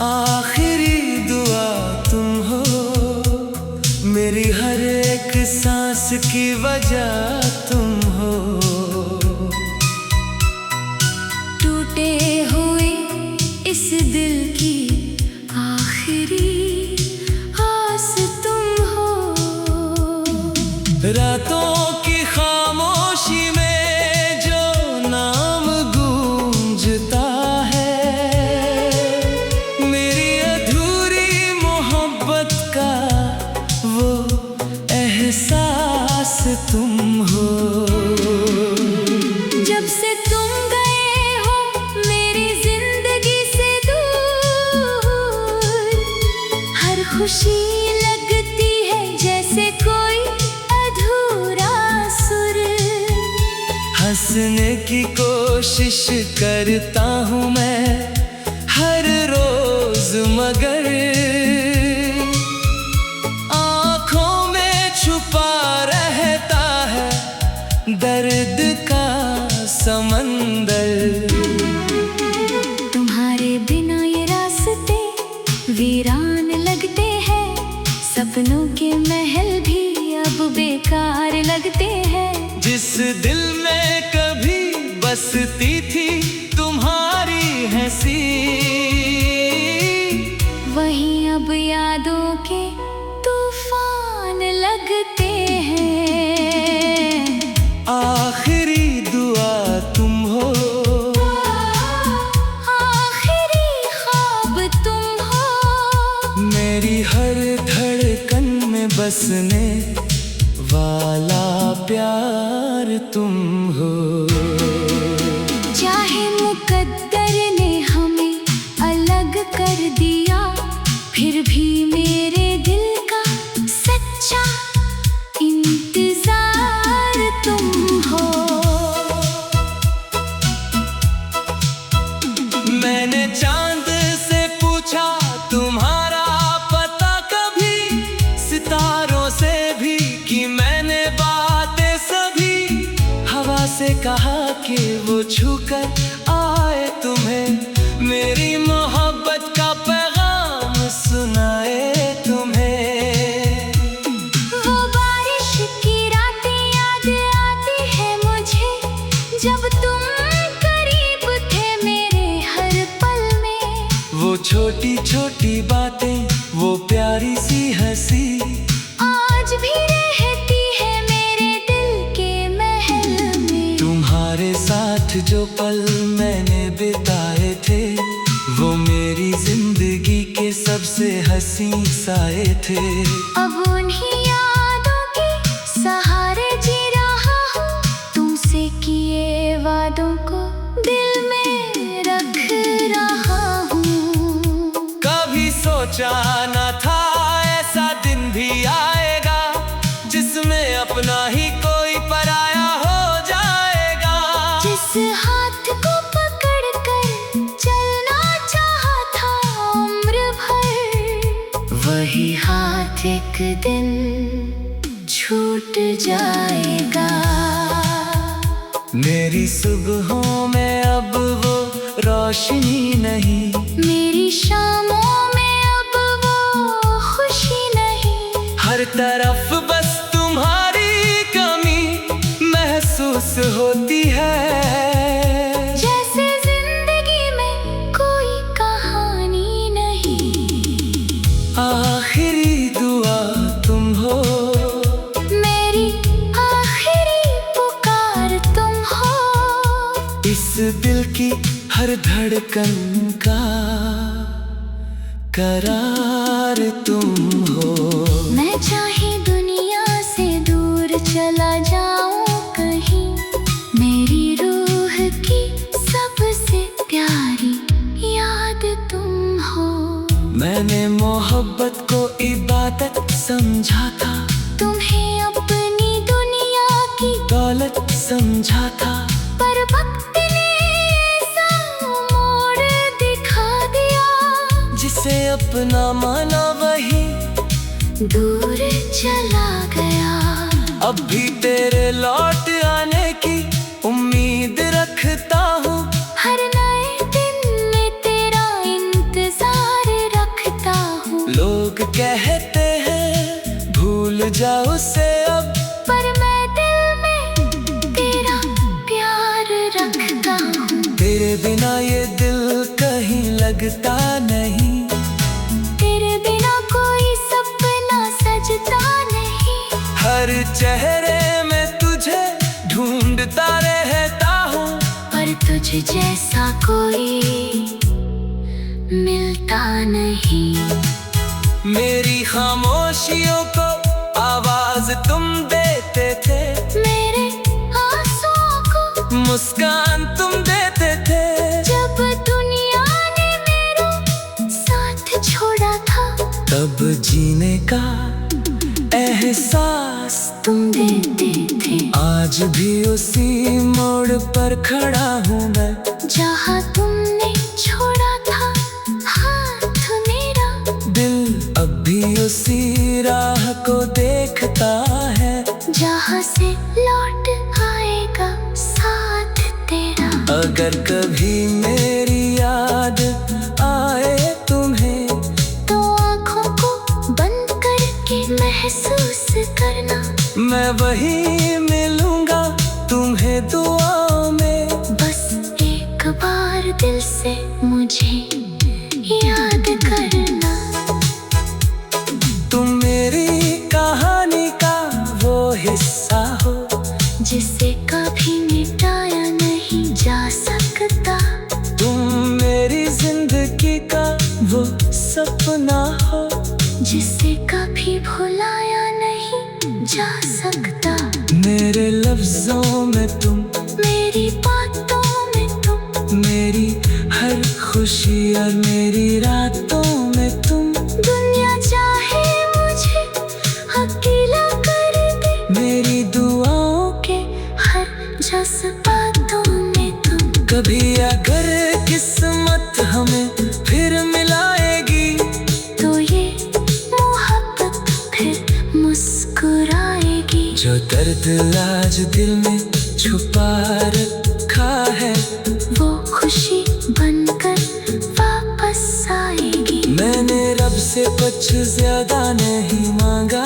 आखिरी दुआ तुम हो, मेरी हर एक सांस की वजह तुम हो। टूटे हुए इस दिल की आखिरी आस तुम हो। रातों की खामोशी में जो नाम गूंजता है, मेरी अधूरी मोहब्बत का वो एहसास तुम हो। जब से तुम गए हो मेरी जिंदगी से दूर, हर खुशी लगती है जैसे कोई अधूरा सुर। हंसने की कोशिश करता हूँ मैं हर रोज, मगर आँखों में छुपा रहता है दर्द का समंदर। तुम्हारे बिना ये रास्ते वीरान लगते हैं, सपनों के महल भी अब बेकार लगते हैं। जिस दिल में कभी बसती थी तुम्हारी हंसी, वहीं अब यादों के तूफान लगते हैं। आखिरी दुआ तुम हो, आखिरी ख्वाब तुम हो। मेरी हर धड़कन में बसने वाला प्यार तुम हो। चाहे मुकद्दर ने हमें अलग कर दिया, फिर भी मेरे दिल का सच्चा इंतजार तुम हो। मैंने चांद से पूछा तुम्हारा पता कभी, सितारों से भी की मैंने बातें सभी। हवा से कहा कि वो छूकर आए तुम्हें, मेरी मोहब्बत का पैगाम सुनाए तुम्हें। वो बारिश की रातें याद आती है मुझे, जब तुम करीब थे मेरे हर पल में। वो छोटी छोटी बातें, वो प्यारी सी हंसी, आज भी रहती है मेरे दिल के महल में। तुम्हारे साथ जो पल मैंने बिताए थे, वो मेरी जिंदगी के सबसे हसीन साए थे। अब उन्हीं यादों के सहारे जी रहा हूँ, तुमसे किए वादों को दिल में रख रहा हूँ। कभी सोचा न था ऐसा दिन भी आएगा, जिसमें अपना ही कोई पराया हो जाएगा। जिस हाथ को पकड़ कर चलना चाहा था उम्र भर, वही हाथ एक दिन छूट जाएगा। मेरी सुबहों में अब वो रोशनी नहीं, मेरी शामों में अब वो खुशी नहीं। हर तरफ बस तुम्हारी कमी महसूस होती है। जैसे जिंदगी में कोई कहानी नहीं। आखिरी दुआ तुम हो, मेरी आखिरी पुकार तुम हो। इस दिल की हर धड़कन का करार तुम हो। मैं चाहे दुनिया से दूर चला जाऊं कहीं, मेरी रूह की सबसे प्यारी याद तुम हो। मैंने मोहब्बत को इबादत समझा था, तुम्हें अपनी दुनिया की दौलत समझा था, पर वक्त ने ऐसा मोड़ दिखा दिया, जिसे अपना माना वही दूर चला गया। अब भी तेरे लौट आने की उम्मीद रखता हूँ। हर नए दिन में तेरा इंतजार भूल जा उसे अब। पर मैं दिल में तेरा प्यार रखता हूँ। तेरे बिना ये दिल कहीं लगता नहीं। तेरे बिना कोई सपना सजता नहीं। हर चेहरे में तुझे ढूंढता रहता हूँ, पर तुझ जैसा कोई मिलता नहीं। मेरी खामोशियों को आवाज तुम देते थे, मेरे आंसुओं को मुस्कान तुम देते थे। जब दुनिया ने मेरा साथ छोड़ा था, तब जीने का एहसास तुम देते थे। आज भी उसी मोड़ पर खड़ा हूँ मैं, जहाँ तुमने छोड़ा था हाथ मेरा। दिल अब भी उसी राह को देखता है, जहाँ से लौट आएगा साथ तेरा। अगर कभी मेरी याद आए तुम्हें, तो आँखों को बंद करके महसूस करना, मैं वही मिलूंगा तुम्हें दुआओं में। बस एक बार दिल से मुझे याद करना। तुम मेरी कहानी का वो हिस्सा हो, जिसे कभी मिटाया नहीं जा सकता। तुम मेरी जिंदगी का वो सपना हो, जिसे कभी भुलाया नहीं जा सकता। मेरे लफ्जों में तुम, मेरी बातों में तुम, मेरी हर खुशी और मेरी रातों में तुम। दुनिया चाहे मुझे अकेला कर दे, मेरी दुआओं के हर जज्बातों में तुम। कभी अगर किस्मत हमें फिर मिलाएगी, तो ये मोहब्बत फिर मुस्कुराएगी। जो दर्द आज दिल में छुपा रखा है, वो खुशी बनकर वापस आएगी। मैंने रब से कुछ ज्यादा नहीं मांगा,